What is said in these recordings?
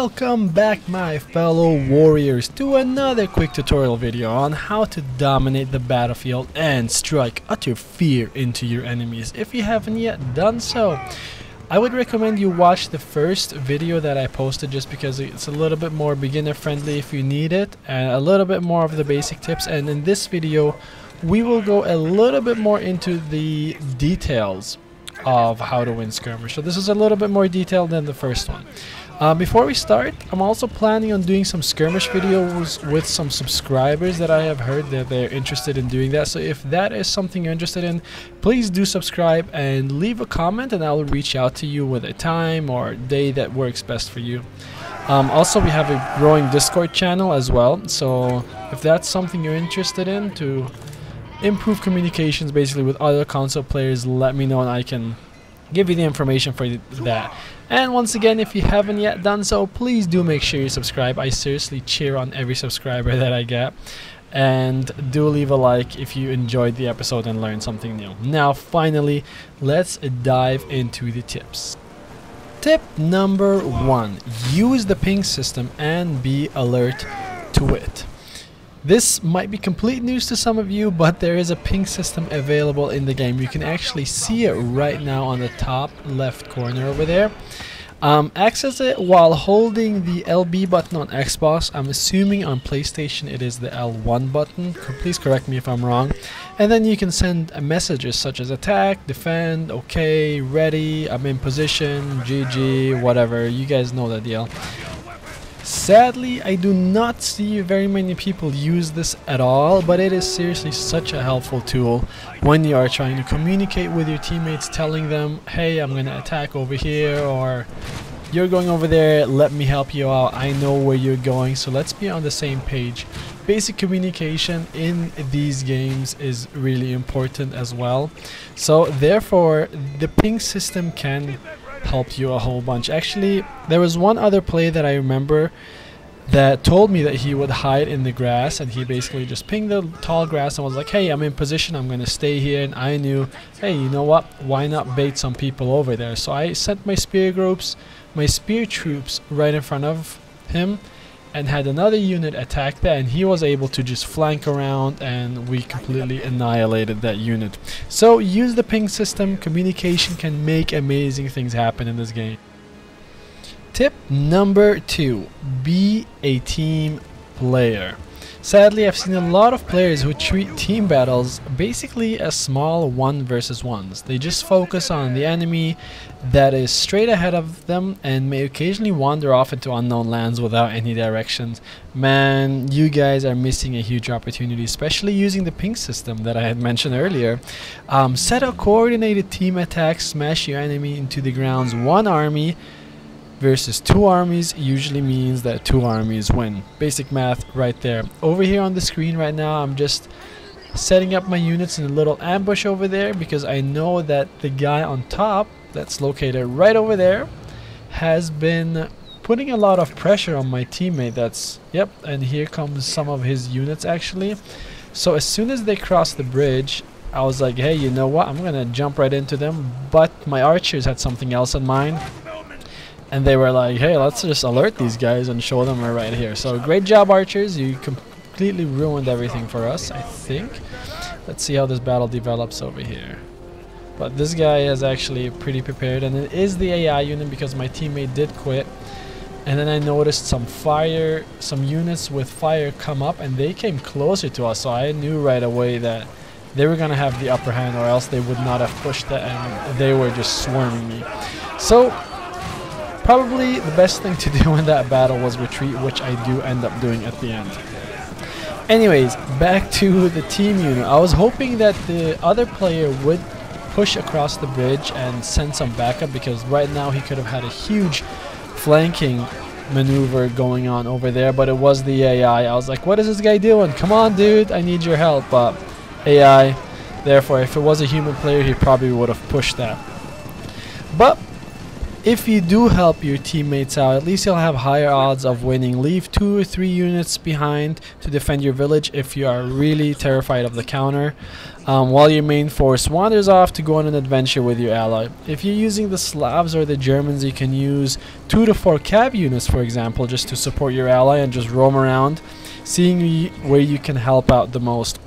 Welcome back, my fellow warriors, to another quick tutorial video on how to dominate the battlefield and strike utter fear into your enemies. If you haven't yet done so, I would recommend you watch the first video that I posted, just because it's a little bit more beginner friendly if you need it, and a little bit more of the basic tips. And in this video we will go a little bit more into the details of how to win skirmish. So this is a little bit more detailed than the first one. Before we start, I'm also planning on doing some skirmish videos with some subscribers that I have heard that they're interested in doing that. So if that is something you're interested in, please do subscribe and leave a comment, and I will reach out to you with a time or day that works best for you. Also, we have a growing Discord channel as well, so if that's something you're interested in to improve communications basically with other console players, let me know and I can give you the information for that. And once again, if you haven't yet done so, please do make sure you subscribe. I seriously cheer on every subscriber that I get. And do leave a like if you enjoyed the episode and learned something new. Now finally, let's dive into the tips. Tip number 1: use the ping system and be alert to it. This might be complete news to some of you, but there is a ping system available in the game. You can actually see it right now on the top left corner over there. Access it while holding the LB button on Xbox. I'm assuming on PlayStation it is the L1 button. Please correct me if I'm wrong. And then you can send messages such as attack, defend, okay, ready, I'm in position, GG, whatever. You guys know the deal. Sadly, I do not see very many people use this at all, but it is seriously such a helpful tool when you are trying to communicate with your teammates, telling them, hey, I'm gonna attack over here, or you're going over there, let me help you out, I know where you're going, so let's be on the same page. Basic communication in these games is really important as well, so therefore the ping system can helped you a whole bunch. Actually, there was one other play that I remember that told me that he would hide in the grass, and he basically just pinged the tall grass and was like, hey, I'm in position, I'm gonna stay here. And I knew, hey, you know what, why not bait some people over there? So I sent my spear troops right in front of him and had another unit attack that, and he was able to just flank around, and we completely annihilated that unit. So use the ping system. Communication can make amazing things happen in this game. Tip number 2: be a team player. Sadly, I've seen a lot of players who treat team battles basically as small 1 versus 1s. They just focus on the enemy that is straight ahead of them and may occasionally wander off into unknown lands without any directions. Man, you guys are missing a huge opportunity, especially using the ping system that I had mentioned earlier. Set a coordinated team attack, smash your enemy into the grounds. 1 army versus 2 armies usually means that 2 armies win. Basic math right there. Over here on the screen right now, I'm just setting up my units in a little ambush over there, because I know that the guy on top, that's located right over there, has been putting a lot of pressure on my teammate. That's, yep, and here comes some of his units actually. So as soon as they crossed the bridge, I was like, hey, you know what, I'm gonna jump right into them. But my archers had something else in mind, and they were like, hey, let's just alert these guys and show them we're right here. So great job, archers. You completely ruined everything for us, I think. Let's see how this battle develops over here. But this guy is actually pretty prepared, and it is the AI unit because my teammate did quit. And then I noticed some units with fire come up, and they came closer to us, so I knew right away that they were gonna have the upper hand, or else they would not have pushed that, and they were just swarming me. So probably the best thing to do in that battle was retreat, which I do end up doing at the end. Anyways, back to the team unit. I was hoping that the other player would push across the bridge and send some backup, because right now he could have had a huge flanking maneuver going on over there, but it was the AI. I was like, what is this guy doing? Come on, dude, I need your help. But AI, therefore, if it was a human player, he probably would have pushed that. But If you do help your teammates out, at least you'll have higher odds of winning. Leave 2 or 3 units behind to defend your village if you are really terrified of the counter, while your main force wanders off to go on an adventure with your ally. If you're using the Slavs or the Germans, you can use 2 to 4 cav units, for example, just to support your ally and just roam around, seeing where you can help out the most.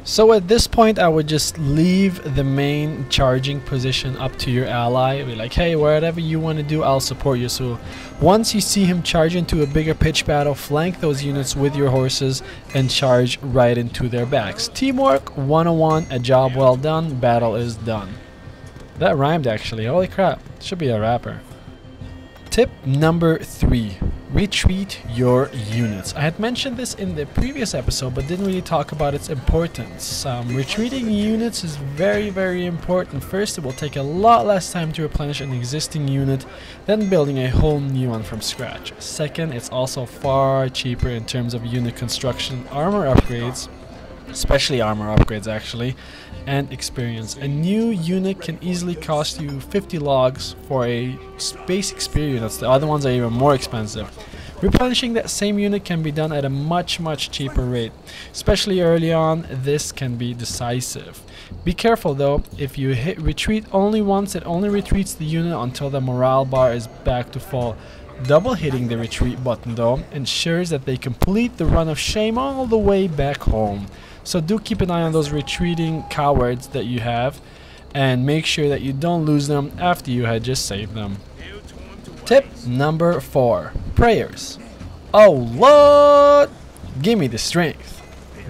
So at this point, I would just leave the main charging position up to your ally. Be like, hey, whatever you want to do, I'll support you. So once you see him charge into a bigger pitch battle, flank those units with your horses and charge right into their backs. Teamwork 101, a job well done, battle is done. That rhymed actually, holy crap, should be a rapper. Tip number 3. Retreat your units. I had mentioned this in the previous episode but didn't really talk about its importance. Retreating units is very important. First, it will take a lot less time to replenish an existing unit than building a whole new one from scratch. Second, it's also far cheaper in terms of unit construction, armor upgrades, especially armor upgrades actually, and experience. A new unit can easily cost you 50 logs for a basic spear unit. The other ones are even more expensive. Replenishing that same unit can be done at a much cheaper rate. Especially early on, this can be decisive. Be careful though, if you hit retreat only once, it only retreats the unit until the morale bar is back to full. Double hitting the retreat button though ensures that they complete the run of shame all the way back home. So do keep an eye on those retreating cowards that you have and make sure that you don't lose them after you had just saved them. Tip number 4. Prayers. Oh Lord, give me the strength.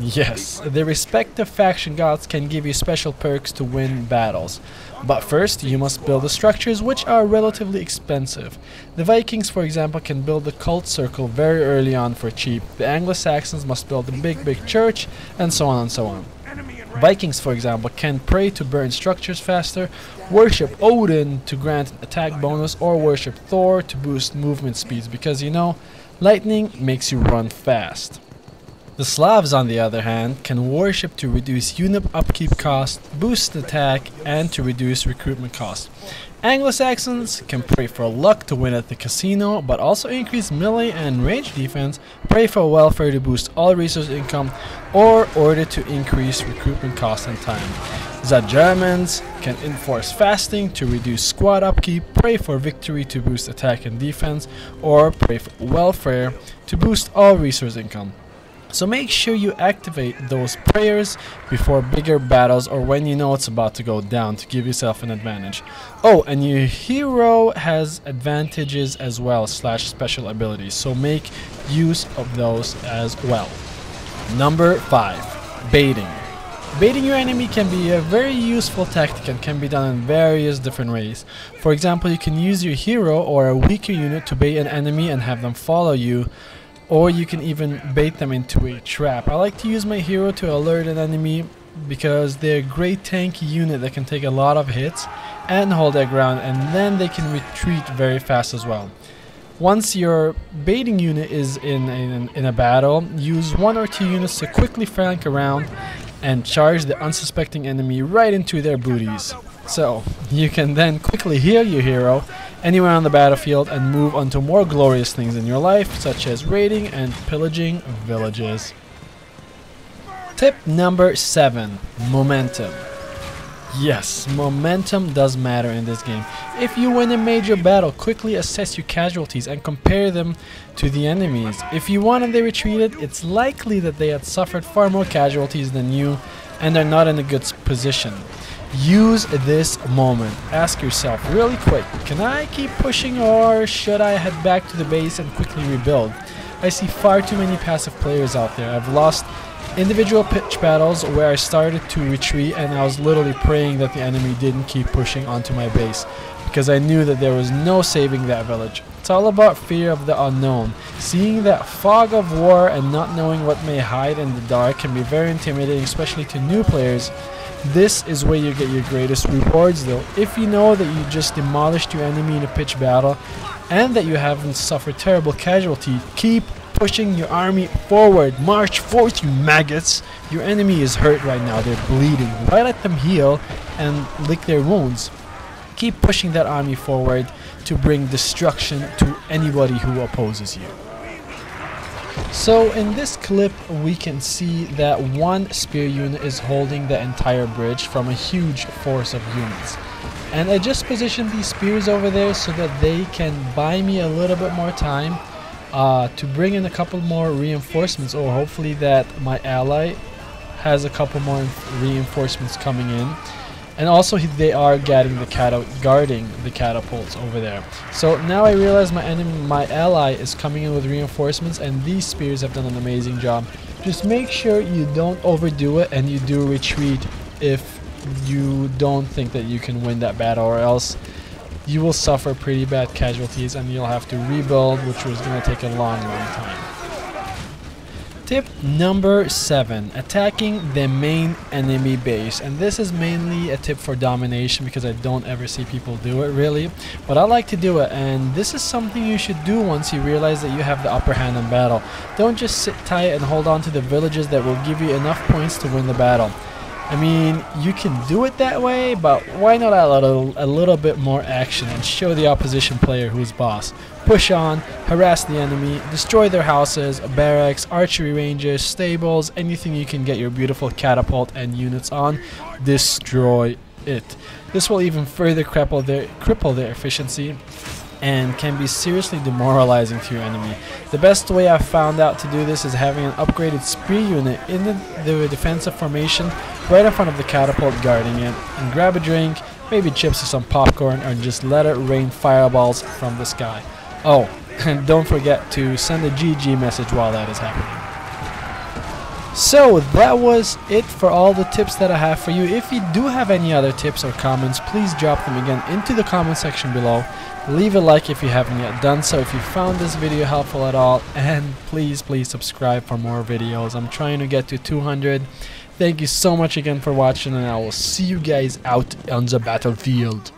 Yes, the respective faction gods can give you special perks to win battles. But first, you must build the structures, which are relatively expensive. The Vikings, for example, can build the cult circle very early on for cheap. The Anglo-Saxons must build a big church, and so on and so on. Vikings, for example, can pray to burn structures faster, worship Odin to grant an attack bonus, or worship Thor to boost movement speeds, because you know, lightning makes you run fast. The Slavs, on the other hand, can worship to reduce unit upkeep cost, boost attack, and to reduce recruitment cost. Anglo-Saxons can pray for luck to win at the casino, but also increase melee and range defense, pray for welfare to boost all resource income, or order to increase recruitment cost and time. The Germans can enforce fasting to reduce squad upkeep, pray for victory to boost attack and defense, or pray for welfare to boost all resource income. So make sure you activate those prayers before bigger battles or when you know it's about to go down to give yourself an advantage. Oh, and your hero has advantages as well / special abilities, so make use of those as well. Number 5. Baiting. Baiting your enemy can be a very useful tactic and can be done in various different ways. For example, you can use your hero or a weaker unit to bait an enemy and have them follow you, or you can even bait them into a trap. I like to use my hero to alert an enemy because they're a great tanky unit that can take a lot of hits and hold their ground, and then they can retreat very fast as well. Once your baiting unit is in a battle, use 1 or 2 units to quickly flank around and charge the unsuspecting enemy right into their booties. So you can then quickly heal your hero anywhere on the battlefield and move on to more glorious things in your life, such as raiding and pillaging villages. Tip number 7. Momentum. Yes, momentum does matter in this game. If you win a major battle, quickly assess your casualties and compare them to the enemies. If you won and they retreated, it's likely that they had suffered far more casualties than you and are not in a good position. Use this moment. Ask yourself really quick, can I keep pushing or should I head back to the base and quickly rebuild? I see far too many passive players out there. I've lost individual pitch battles where I started to retreat and I was literally praying that the enemy didn't keep pushing onto my base because I knew that there was no saving that village. It's all about fear of the unknown. Seeing that fog of war and not knowing what may hide in the dark can be very intimidating, especially to new players. This is where you get your greatest rewards though. If you know that you just demolished your enemy in a pitch battle and that you haven't suffered terrible casualty, keep pushing your army forward. March forth, you maggots. Your enemy is hurt right now. They're bleeding. Why let them heal and lick their wounds? Keep pushing that army forward to bring destruction to anybody who opposes you. So in this clip we can see that one spear unit is holding the entire bridge from a huge force of units. And I just positioned these spears over there so that they can buy me a little bit more time to bring in a couple more reinforcements, or hopefully that my ally has a couple more reinforcements coming in. And also they are guarding the catapults over there. So now I realize my ally is coming in with reinforcements, and these spears have done an amazing job. Just make sure you don't overdo it and you do retreat if you don't think that you can win that battle, or else you will suffer pretty bad casualties and you'll have to rebuild, which was going to take a long time. Tip number 7, attacking the main enemy base. And this is mainly a tip for domination because I don't ever see people do it really, but I like to do it, and this is something you should do once you realize that you have the upper hand in battle. Don't just sit tight and hold on to the villages that will give you enough points to win the battle. I mean, you can do it that way, but why not add a little bit more action and show the opposition player who's boss? Push on, harass the enemy, destroy their houses, barracks, archery ranges, stables, anything you can get your beautiful catapult and units on, destroy it. This will even further cripple their efficiency and can be seriously demoralizing to your enemy. The best way I've found out to do this is having an upgraded spear unit in the defensive formation right in front of the catapult guarding it, and grab a drink, maybe chips or some popcorn, or just let it rain fireballs from the sky. Oh, and don't forget to send a GG message while that is happening. So that was it for all the tips that I have for you. If you do have any other tips or comments, please drop them again into the comment section below. Leave a like if you haven't yet done so if you found this video helpful at all, and please subscribe for more videos. I'm trying to get to 200. Thank you so much again for watching, and I will see you guys out on the battlefield.